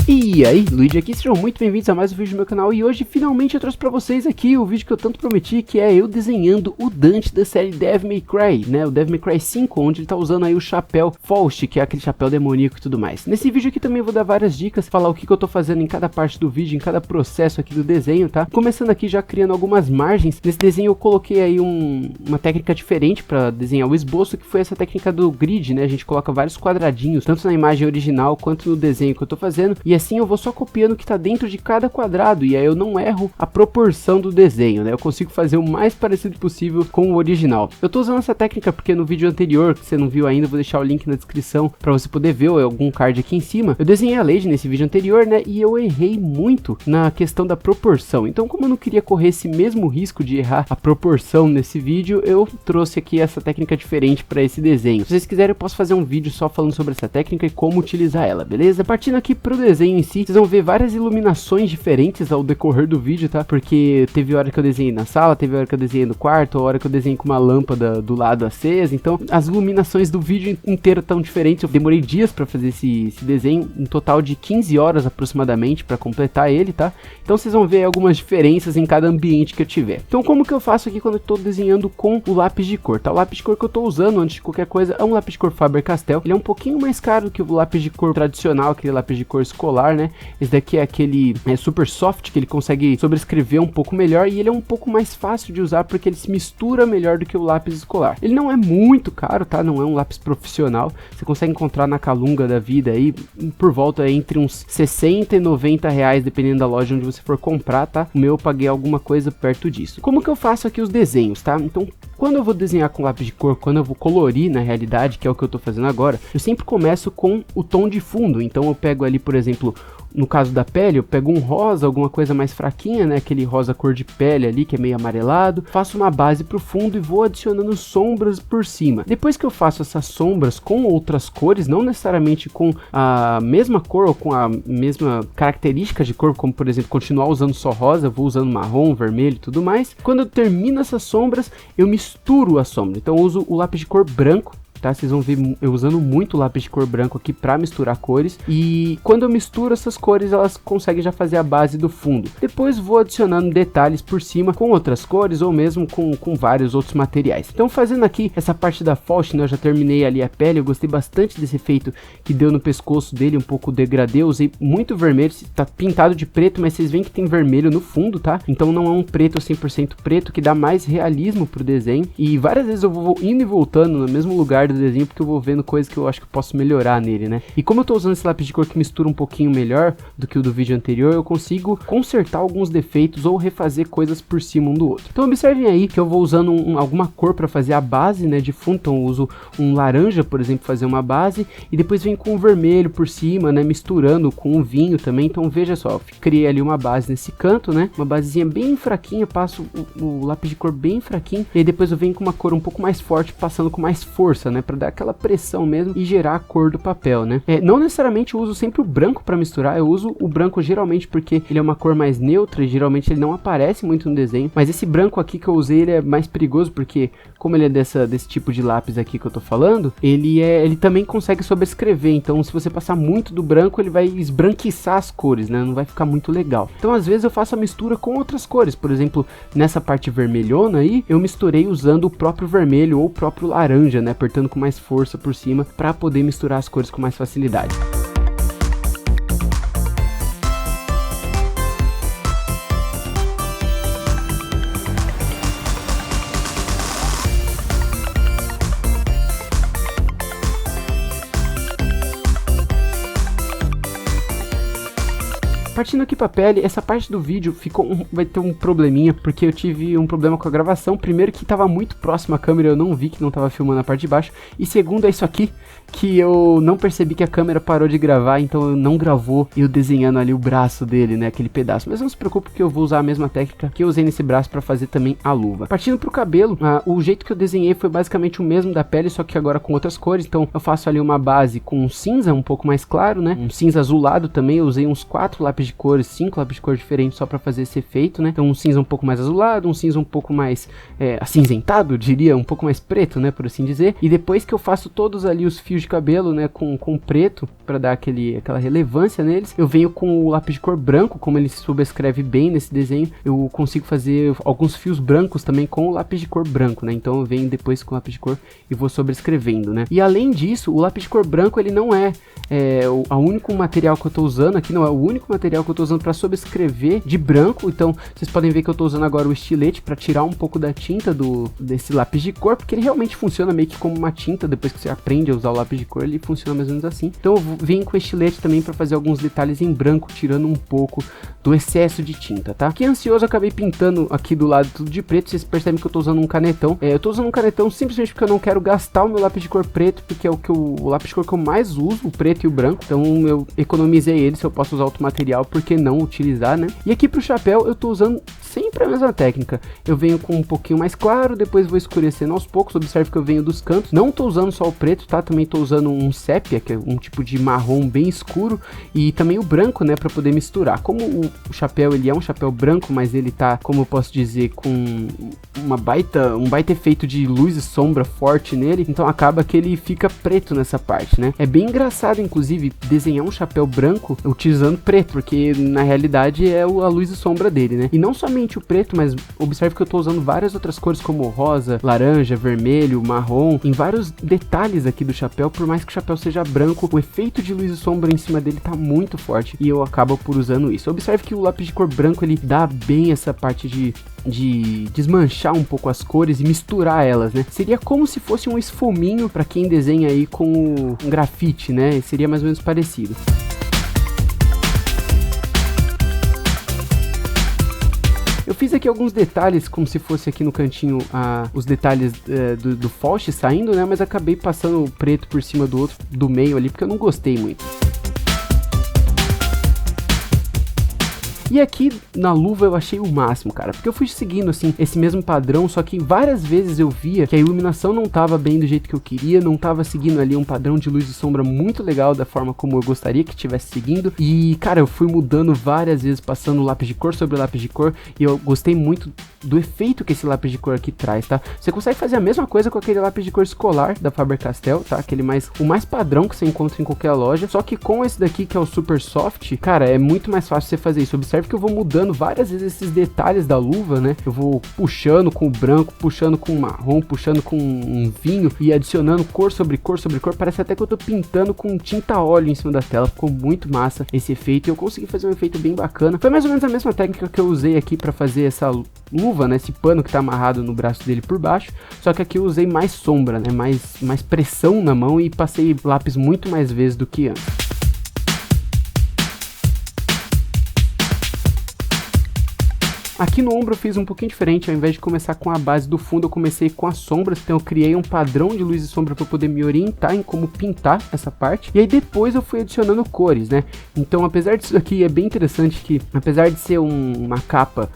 E aí, Luigi aqui, sejam muito bem-vindos a mais um vídeo do meu canal. E hoje finalmente eu trouxe pra vocês aqui o vídeo que eu tanto prometi, que é eu desenhando o Dante da série Devil May Cry, né, o Devil May Cry 5, onde ele tá usando aí o chapéu Faust, que é aquele chapéu demoníaco e tudo mais. Nesse vídeo aqui também eu vou dar várias dicas, falar o que eu tô fazendo em cada parte do vídeo, em cada processo aqui do desenho, tá? Começando aqui já criando algumas margens. Nesse desenho eu coloquei aí uma técnica diferente pra desenhar o esboço, que foi essa técnica do grid, né, a gente coloca vários quadradinhos, tanto na imagem original quanto no desenho que eu tô fazendo, e assim eu vou só copiando o que tá dentro de cada quadrado, e aí eu não erro a proporção do desenho, né? Eu consigo fazer o mais parecido possível com o original. Eu tô usando essa técnica porque no vídeo anterior, que você não viu ainda, eu vou deixar o link na descrição pra você poder ver, ou algum card aqui em cima. Eu desenhei a Lady nesse vídeo anterior, né? E eu errei muito na questão da proporção. Então, como eu não queria correr esse mesmo risco de errar a proporção nesse vídeo, eu trouxe aqui essa técnica diferente pra esse desenho. Se vocês quiserem, eu posso fazer um vídeo só falando sobre essa técnica e como utilizar ela, beleza? Partindo aqui pro desenho em si, vocês vão ver várias iluminações diferentes ao decorrer do vídeo, tá? Porque teve hora que eu desenhei na sala, teve hora que eu desenhei no quarto, hora que eu desenhei com uma lâmpada do lado acesa. Então as iluminações do vídeo inteiro estão diferentes. Eu demorei dias para fazer esse desenho, um total de 15 horas aproximadamente para completar ele, tá? Então vocês vão ver algumas diferenças em cada ambiente que eu tiver. Então como que eu faço aqui quando eu tô desenhando com o lápis de cor, tá? O lápis de cor que eu tô usando antes de qualquer coisa é um lápis de cor Faber-Castell. Ele é um pouquinho mais caro que o lápis de cor tradicional, aquele lápis de cor escolar, né? Esse daqui é aquele super soft, que ele consegue sobrescrever um pouco melhor, e ele é um pouco mais fácil de usar porque ele se mistura melhor do que o lápis escolar. Ele não é muito caro, tá? Não é um lápis profissional. Você consegue encontrar na Calunga da vida aí por volta entre uns 60 e 90 reais, dependendo da loja onde você for comprar, tá? O meu eu paguei alguma coisa perto disso. Como que eu faço aqui os desenhos, tá? Então, quando eu vou desenhar com lápis de cor, quando eu vou colorir na realidade, que é o que eu tô fazendo agora, eu sempre começo com o tom de fundo. Então eu pego ali, por exemplo, no caso da pele, eu pego um rosa, alguma coisa mais fraquinha, né? Aquele rosa cor de pele ali, que é meio amarelado. Faço uma base pro fundo e vou adicionando sombras por cima. Depois que eu faço essas sombras com outras cores, não necessariamente com a mesma cor ou com a mesma característica de cor, como por exemplo, continuar usando só rosa, eu vou usando marrom, vermelho e tudo mais. Quando eu termino essas sombras, eu misturo a sombra. Então eu uso o lápis de cor branco, tá? Vocês vão ver eu usando muito lápis de cor branco aqui para misturar cores, e quando eu misturo essas cores, elas conseguem já fazer a base do fundo. Depois vou adicionando detalhes por cima com outras cores ou mesmo com vários outros materiais. Então fazendo aqui essa parte da Faust, né, eu já terminei ali a pele. Eu gostei bastante desse efeito que deu no pescoço dele, um pouco degradê. Eu usei muito vermelho, tá pintado de preto, mas vocês veem que tem vermelho no fundo, tá? Então não é um preto 100% preto, que dá mais realismo pro desenho. E várias vezes eu vou indo e voltando no mesmo lugar do desenho, porque eu vou vendo coisas que eu acho que eu posso melhorar nele, né? E como eu tô usando esse lápis de cor que mistura um pouquinho melhor do que o do vídeo anterior, eu consigo consertar alguns defeitos ou refazer coisas por cima um do outro. Então observem aí que eu vou usando alguma cor para fazer a base, né, de fundo. Então eu uso um laranja, por exemplo, fazer uma base, e depois vem com o vermelho por cima, né, misturando com o vinho também. Então veja só, eu criei ali uma base nesse canto, né, uma basezinha bem fraquinha, passo o lápis de cor bem fraquinho, e aí depois eu venho com uma cor um pouco mais forte, passando com mais força, né, para dar aquela pressão mesmo e gerar a cor do papel, né. Não necessariamente eu uso sempre o branco para misturar. Eu uso o branco geralmente porque ele é uma cor mais neutra e geralmente ele não aparece muito no desenho, mas esse branco aqui que eu usei, ele é mais perigoso porque, como ele é desse tipo de lápis aqui que eu tô falando, ele também consegue sobrescrever. Então se você passar muito do branco, ele vai esbranquiçar as cores, né, não vai ficar muito legal. Então às vezes eu faço a mistura com outras cores. Por exemplo, nessa parte vermelhona aí, eu misturei usando o próprio vermelho ou o próprio laranja, né, apertando com mais força por cima para poder misturar as cores com mais facilidade. Partindo aqui pra pele, essa parte do vídeo vai ter um probleminha, porque eu tive um problema com a gravação. Primeiro que tava muito próximo à câmera, eu não vi que não tava filmando a parte de baixo. E segundo é isso aqui, que eu não percebi que a câmera parou de gravar, então não gravou eu desenhando ali o braço dele, né, aquele pedaço. Mas não se preocupe que eu vou usar a mesma técnica que eu usei nesse braço pra fazer também a luva. Partindo pro cabelo, o jeito que eu desenhei foi basicamente o mesmo da pele, só que agora com outras cores. Então eu faço ali uma base com um cinza um pouco mais claro, né, um cinza azulado também. Eu usei uns 4 lápis lápis de cor, 5 lápis de cor diferentes só pra fazer esse efeito, né? Então um cinza um pouco mais azulado, um cinza um pouco mais acinzentado, eu diria, um pouco mais preto, né, por assim dizer. E depois que eu faço todos ali os fios de cabelo, né, com preto, pra dar aquela relevância neles, eu venho com o lápis de cor branco, como ele se subscreve bem nesse desenho, eu consigo fazer alguns fios brancos também com o lápis de cor branco, né? Então eu venho depois com o lápis de cor e vou sobrescrevendo, né? E além disso, o lápis de cor branco, ele não é o único material que eu tô usando aqui, não é o único material que eu tô usando pra sobrescrever de branco. Então vocês podem ver que eu tô usando agora o estilete pra tirar um pouco da tinta desse lápis de cor, porque ele realmente funciona meio que como uma tinta. Depois que você aprende a usar o lápis de cor, ele funciona mais ou menos assim. Então eu venho com o estilete também pra fazer alguns detalhes em branco, tirando um pouco do excesso de tinta, tá? Que ansioso, eu acabei pintando aqui do lado tudo de preto. Vocês percebem que eu tô usando um canetão. Eu tô usando um canetão simplesmente porque eu não quero gastar o meu lápis de cor preto, porque é o lápis de cor que eu mais uso, o preto e o branco. Então eu economizei ele. Se eu posso usar outro material, por que não utilizar, né? E aqui pro chapéu eu tô usando sempre a mesma técnica. Eu venho com um pouquinho mais claro, depois vou escurecendo aos poucos. Observe que eu venho dos cantos. Não tô usando só o preto, tá? Também tô usando um sépia, que é um tipo de marrom bem escuro, e também o branco, né, pra poder misturar. Como o chapéu, ele é um chapéu branco, mas ele tá, como eu posso dizer, com um baita efeito de luz e sombra forte nele, então acaba que ele fica preto nessa parte, né? É bem engraçado, inclusive, desenhar um chapéu branco utilizando preto, porque na realidade é a luz e sombra dele, né? E não somente o preto, mas observe que eu tô usando várias outras cores como rosa, laranja, vermelho, marrom, em vários detalhes aqui do chapéu. Por mais que o chapéu seja branco, o efeito de luz e sombra em cima dele tá muito forte e eu acabo por usando isso. Observe que o lápis de cor branco, ele dá bem essa parte de desmanchar um pouco as cores e misturar elas, né? Seria como se fosse um esfuminho para quem desenha aí com um grafite, né? Seria mais ou menos parecido. Eu fiz aqui alguns detalhes, como se fosse aqui no cantinho os detalhes do Fauch saindo, né? Mas acabei passando o preto por cima do outro, do meio ali, porque eu não gostei muito. E aqui na luva eu achei o máximo, cara, porque eu fui seguindo assim esse mesmo padrão, só que várias vezes eu via que a iluminação não tava bem do jeito que eu queria, não tava seguindo ali um padrão de luz e sombra muito legal da forma como eu gostaria que estivesse seguindo. E cara, eu fui mudando várias vezes, passando lápis de cor sobre lápis de cor, e eu gostei muito do efeito que esse lápis de cor aqui traz, tá? Você consegue fazer a mesma coisa com aquele lápis de cor escolar da Faber-Castell, tá? O mais padrão que você encontra em qualquer loja, só que com esse daqui que é o Super Soft, cara, é muito mais fácil você fazer isso. Observe que eu vou mudando várias vezes esses detalhes da luva, né? Eu vou puxando com o branco, puxando com o marrom, puxando com um vinho e adicionando cor sobre cor sobre cor. Parece até que eu tô pintando com tinta óleo em cima da tela. Ficou muito massa esse efeito e eu consegui fazer um efeito bem bacana. Foi mais ou menos a mesma técnica que eu usei aqui pra fazer essa luva, né? Esse pano que tá amarrado no braço dele por baixo. Só que aqui eu usei mais sombra, né? Mais pressão na mão e passei lápis muito mais vezes do que antes. Aqui no ombro eu fiz um pouquinho diferente. Ao invés de começar com a base do fundo, eu comecei com as sombras. Então eu criei um padrão de luz e sombra para poder me orientar em como pintar essa parte. E aí depois eu fui adicionando cores, né? Então apesar disso aqui, é bem interessante que, apesar de ser uma capa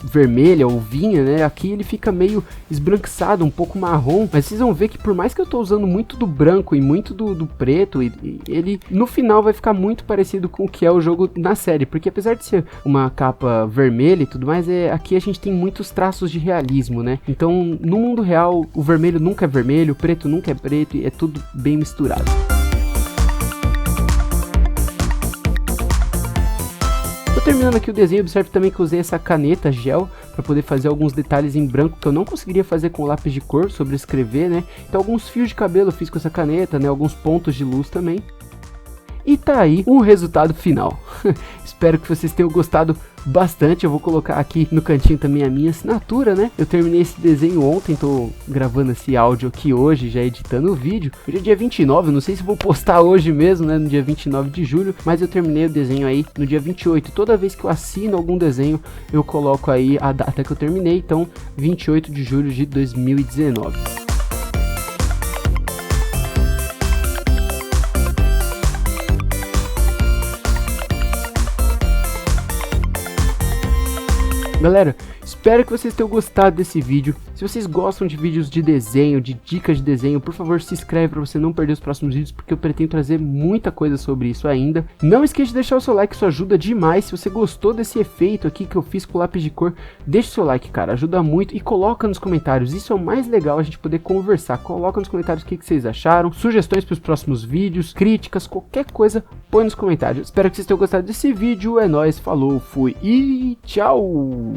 vermelha ou vinha, né? Aqui ele fica meio esbranquiçado, um pouco marrom. Mas vocês vão ver que por mais que eu tô usando muito do branco e muito do preto, ele no final vai ficar muito parecido com o que é o jogo na série. Porque apesar de ser uma capa vermelha e tudo mais, aqui a gente tem muitos traços de realismo, né? Então no mundo real o vermelho nunca é vermelho, o preto nunca é preto, e é tudo bem misturado. Terminando aqui o desenho, observe também que eu usei essa caneta gel para poder fazer alguns detalhes em branco que eu não conseguiria fazer com lápis de cor, sobrescrever, né? Então alguns fios de cabelo eu fiz com essa caneta, né? Alguns pontos de luz também. E tá aí o resultado final. Espero que vocês tenham gostado bastante. Eu vou colocar aqui no cantinho também a minha assinatura, né? Eu terminei esse desenho ontem, tô gravando esse áudio aqui hoje, já editando o vídeo. Hoje é dia 29, não sei se vou postar hoje mesmo, né? No dia 29 de julho, mas eu terminei o desenho aí no dia 28. Toda vez que eu assino algum desenho, eu coloco aí a data que eu terminei, então 28 de julho de 2019. Galera, espero que vocês tenham gostado desse vídeo. Se vocês gostam de vídeos de desenho, de dicas de desenho, por favor se inscreve para você não perder os próximos vídeos, porque eu pretendo trazer muita coisa sobre isso ainda. Não esqueça de deixar o seu like, isso ajuda demais. Se você gostou desse efeito aqui que eu fiz com o lápis de cor, deixa o seu like, cara, ajuda muito. E coloca nos comentários, isso é o mais legal, a gente poder conversar. Coloca nos comentários o que vocês acharam, sugestões para os próximos vídeos, críticas, qualquer coisa, põe nos comentários. Espero que vocês tenham gostado desse vídeo, é nóis, falou, fui e tchau!